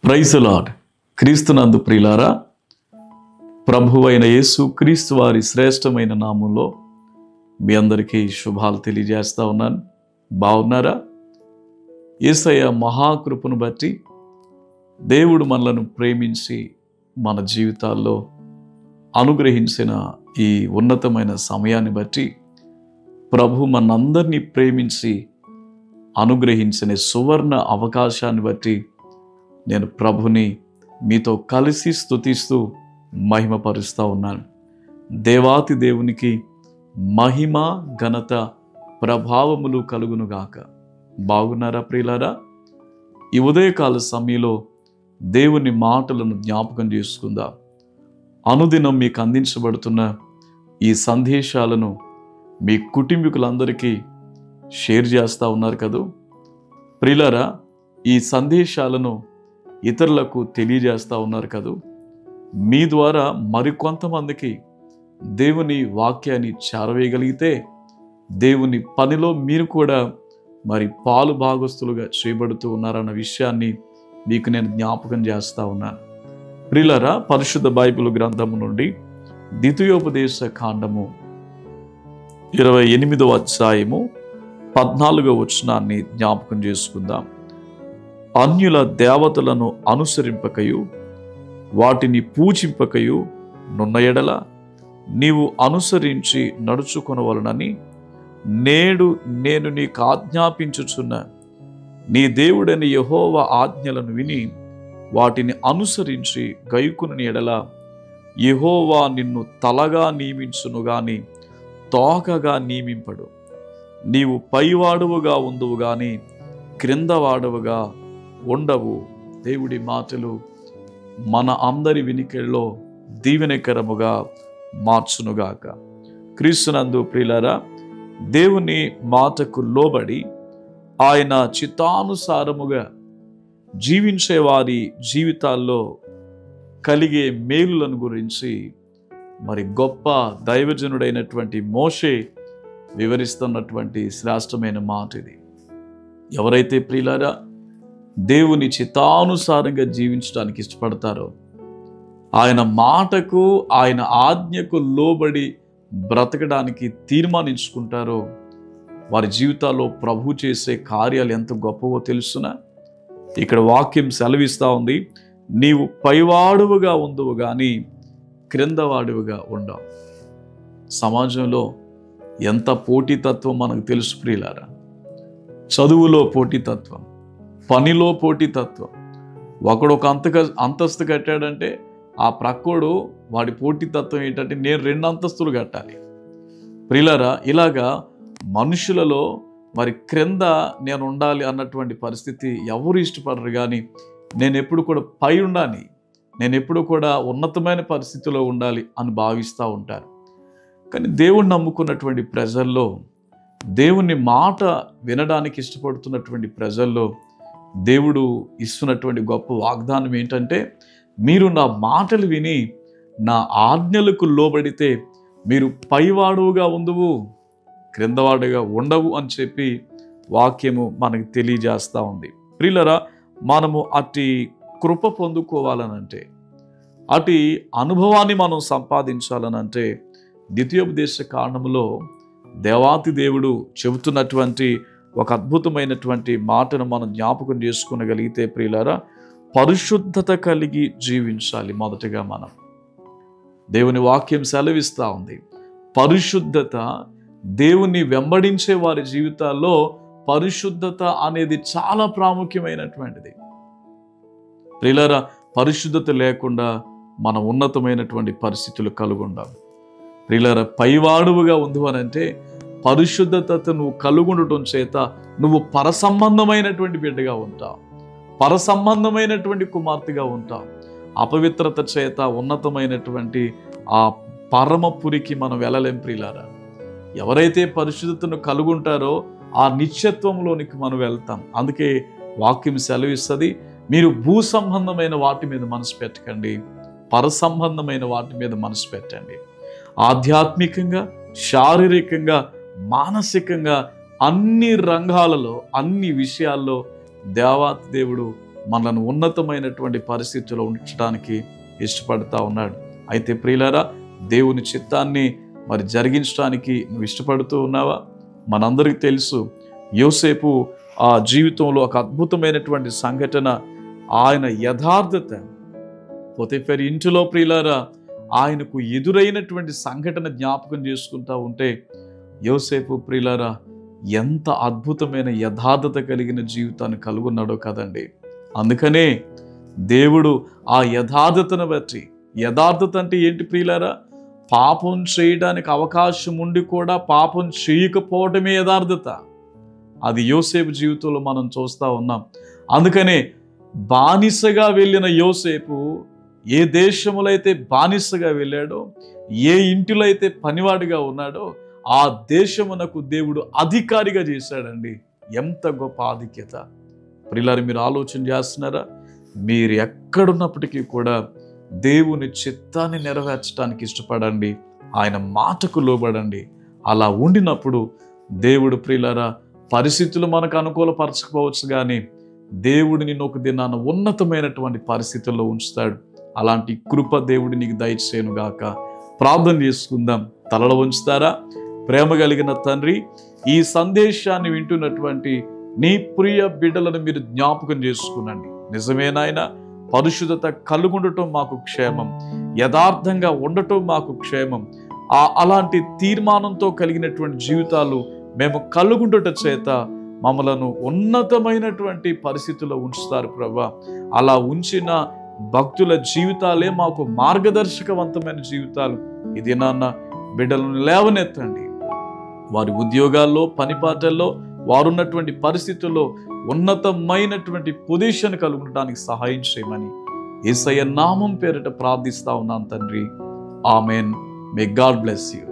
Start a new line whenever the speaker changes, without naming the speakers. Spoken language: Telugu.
Praise the lord. క్రీస్తునందు ప్రియులారా, ప్రభువైన యేసు క్రీస్తు వారి శ్రేష్టమైన నామంలో మీ అందరికీ శుభాలు తెలియజేస్తా ఉన్నాను. బాగున్నారా? యేసయ్య మహాకృపను బట్టి దేవుడు మనలను ప్రేమించి మన జీవితాల్లో అనుగ్రహించిన ఈ ఉన్నతమైన సమయాన్ని బట్టి ప్రభు మనందరినీ ప్రేమించి అనుగ్రహించిన సువర్ణ అవకాశాన్ని బట్టి నేను ప్రభుని మీతో కలిసి స్తుతిస్తూ మహిమపరుస్తూ ఉన్నాను. దేవాతి దేవునికి మహిమ ఘనత ప్రభావములు కలుగునుగాక. బాగున్నారా ప్రియులారా? ఈ ఉదయకాల సమయంలో దేవుని మాటలను జ్ఞాపకం చేసుకుందాం. అనుదినం మీకు అందించబడుతున్న ఈ సందేశాలను మీ కుటుంబీకులందరికీ షేర్ చేస్తూ ఉన్నారు కదూ. ప్రియులారా, ఈ సందేశాలను ఇతరులకు తెలియజేస్తూ ఉన్నారు కదూ. మీ ద్వారా మరికొంతమందికి దేవుని వాక్యాన్ని చేరవేయగలిగితే దేవుని పనిలో మీరు కూడా మరి పాలు భాగస్తులుగా చేయబడుతూ ఉన్నారన్న విషయాన్ని మీకు నేను జ్ఞాపకం చేస్తూ ఉన్నాను. ప్రియులారా, పరిశుద్ధ బైబిల్ గ్రంథము నుండి ద్వితీయోపదేశ కాండము 28వ అధ్యాయము 14వ వచనాన్ని జ్ఞాపకం చేసుకుందాం. అన్యుల దేవతలను అనుసరింపకయు వాటిని పూజింపకయు నున్న ఎడల నీవు అనుసరించి నడుచుకొనవలనని నేడు నేను నీకు ఆజ్ఞాపించుచున్న నీ దేవుడైన యెహోవా ఆజ్ఞలను విని వాటిని అనుసరించి గైకొనిన ఎడల యెహోవా నిన్ను తలగా నియమించును గాని తోకగా నియమింపడు. నీవు పైవాడవుగా ఉందువు గాని క్రిందవాడవుగా ఉండవు. దేవుడి మాటలు మన అందరి వినికిడిలో దీవెనకరముగా మార్చునుగాక. క్రీస్తునందు ప్రియులారా, దేవుని మాటకు లోబడి ఆయన చిత్తానుసారముగా జీవించే వారి జీవితాల్లో కలిగే మేలులను గురించి మరి గొప్ప దైవజనుడైనటువంటి మోషే వివరిస్తున్నటువంటి శ్రేష్టమైన మాట ఇది. ఎవరైతే ప్రియులారా దేవుని చిత్తానుసారంగా జీవించడానికి ఇష్టపడతారో, ఆయన మాటకు ఆయన ఆజ్ఞకు లోబడి బ్రతకడానికి తీర్మానించుకుంటారో, వారి జీవితాల్లో ప్రభు చేసే కార్యాలు ఎంత గొప్పవో తెలుసునా? ఇక్కడ వాక్యం సెలవిస్తూ ఉంది, నీవు పైవాడువుగా ఉందువు కానీ క్రిందవాడువుగా ఉండవు. సమాజంలో ఎంత పోటీతత్వం మనకు తెలుసు ప్రియులారా. చదువులో పోటీతత్వం, పనిలో పోటీతత్వం. ఒకడు ఒక అంతస్తు కట్టాడంటే ఆ ప్రక్కోడు వాడి పోటీతత్వం ఏంటంటే నేను 2 అంతస్తులు కట్టాలి. ప్రియులారా, ఇలాగా మనుషులలో మరి క్రింద నేను ఉండాలి అన్నటువంటి పరిస్థితి ఎవరు ఇష్టపడరు. కానీ నేను ఎప్పుడు కూడా పై ఉండాలి, నేను ఎప్పుడు కూడా ఉన్నతమైన పరిస్థితిలో ఉండాలి అని భావిస్తూ ఉంటారు. కానీ దేవుణ్ణి నమ్ముకున్నటువంటి ప్రజల్లో, దేవుని మాట వినడానికి ఇష్టపడుతున్నటువంటి ప్రజల్లో దేవుడు ఇస్తున్నటువంటి గొప్ప వాగ్దానం ఏంటంటే, మీరు నా మాటలు విని నా ఆజ్ఞలకు లోబడితే మీరు పైవాడుగా ఉండువు, క్రిందవాడుగా ఉండవు అని చెప్పి వాక్యము మనకు తెలియజేస్తూ ఉంది. ప్రియులారా, మనము అట్టి కృప పొందుకోవాలనంటే, అటు అనుభవాన్ని మనం సంపాదించాలనంటే ద్వితీయోపదేశ కాండములో దేవాతి దేవుడు చెబుతున్నటువంటి ఒక అద్భుతమైనటువంటి మాటను మనం జ్ఞాపకం చేసుకునగలిగితే ప్రియులారా, పరిశుద్ధత కలిగి జీవించాలి. మొదటగా మనం దేవుని వాక్యం సెలవిస్తూ ఉంది, పరిశుద్ధత. దేవుని వెంబడించే వారి జీవితాల్లో పరిశుద్ధత అనేది చాలా ప్రాముఖ్యమైనటువంటిది. ప్రియులారా, పరిశుద్ధత లేకుండా మనం ఉన్నతమైనటువంటి పరిస్థితులు కలుగుండాలి. ప్రియులారా, పైవాడువుగా ఉంది అని అంటే పరిశుద్ధత నువ్వు కలుగుండటం చేత నువ్వు పరసంబంధమైనటువంటి బిడ్డగా ఉంటావు, పరసంబంధమైనటువంటి కుమార్తెగా ఉంటావు. అపవిత్రత చేత ఉన్నతమైనటువంటి ఆ పరమపురికి మనం వెళ్ళలేం ప్రియులారా. ఎవరైతే పరిశుద్ధతను కలుగుంటారో ఆ నిత్యత్వంలోనికి మనం వెళ్తాం. అందుకే వాక్యం సెలవిస్తుంది, మీరు భూ సంబంధమైన వాటి మీద మనసు పెట్టకండి, పరసంబంధమైన వాటి మీద మనసు పెట్టండి. ఆధ్యాత్మికంగా, శారీరకంగా, మానసికంగా అన్ని రంగాలలో, అన్ని విషయాల్లో దేవాతి దేవుడు మనల్ని ఉన్నతమైనటువంటి పరిస్థితుల్లో ఉంచడానికి ఇష్టపడతా ఉన్నాడు. అయితే ప్రియులారా, దేవుని చిత్తాన్ని మరి జరిగించడానికి నువ్వు ఇష్టపడుతూ ఉన్నావా? మనందరికీ తెలుసు, యోసేపు ఆ జీవితంలో ఒక అద్భుతమైనటువంటి సంఘటన, ఆయన యథార్థత. పోతీఫెరు ఇంటిలో ప్రియులారా ఆయనకు ఎదురైనటువంటి సంఘటన జ్ఞాపకం చేసుకుంటా ఉంటే, యోసేపు ప్రియులారా ఎంత అద్భుతమైన యథార్థత కలిగిన జీవితాన్ని కలుగున్నాడో కదండి. అందుకనే దేవుడు ఆ యథార్థతను బట్టి, యథార్థత అంటే ఏంటి ప్రియులారా? పాపం చేయడానికి అవకాశం ఉండి కూడా పాపం చేయకపోవడమే యథార్థత. అది యోసేపు జీవితంలో మనం చూస్తూ ఉన్నాం. అందుకనే బానిసగా వెళ్ళిన యోసేపు ఏ దేశంలో అయితే బానిసగా వెళ్ళాడో, ఏ ఇంటిలో అయితే పనివాడిగా ఉన్నాడో, ఆ దేశమునకు దేవుడు అధికారిగా చేశాడండి. ఎంత గొప్ప ఆధిక్యత! ప్రియులారా, మీరు ఆలోచన చేస్తున్నారా? మీరు ఎక్కడున్నప్పటికీ కూడా దేవుని చిత్తాన్ని నెరవేర్చడానికి ఇష్టపడండి. ఆయన మాటకు లోబడండి. అలా ఉండినప్పుడు దేవుడు ప్రియులారా పరిస్థితులు మనకు అనుకూలపరచకపోవచ్చు, కానీ దేవుడు నిన్ను ఒక దినాన ఉన్నతమైనటువంటి పరిస్థితుల్లో ఉంచుతాడు. అలాంటి కృప దేవుడు నీకు దయచేయునుగాక. ప్రార్థన చేసుకుందాం. తలలో ఉంచుతారా? ప్రేమ కలిగిన తండ్రి, ఈ సందేశాన్ని వింటున్నటువంటి నీ ప్రియ బిడ్డలను మీరు జ్ఞాపకం చేసుకునండి. నిజమేనాయన, పరిశుద్ధత కలుగుండటం మాకు క్షేమం, యథార్థంగా ఉండటం మాకు క్షేమం. అలాంటి తీర్మానంతో కలిగినటువంటి జీవితాలు మేము కలుగుండట చేత మమ్మలను ఉన్నతమైనటువంటి పరిస్థితుల్లో ఉంచుతారు ప్రభా. అలా ఉంచిన భక్తుల జీవితాలే మాకు మార్గదర్శకవంతమైన జీవితాలు. ఇది నాన్న బిడ్డలను లేవనెత్తండి. వారి ఉద్యోగాల్లో, పనిపాటల్లో, వారున్నటువంటి పరిస్థితుల్లో ఉన్నతమైనటువంటి పొజిషన్ కలుగడానికి సహాయం చేయమని యేసయ్య నామం పేరిట ప్రార్థిస్తా ఉన్నాను తండ్రి. Amen. May God bless you.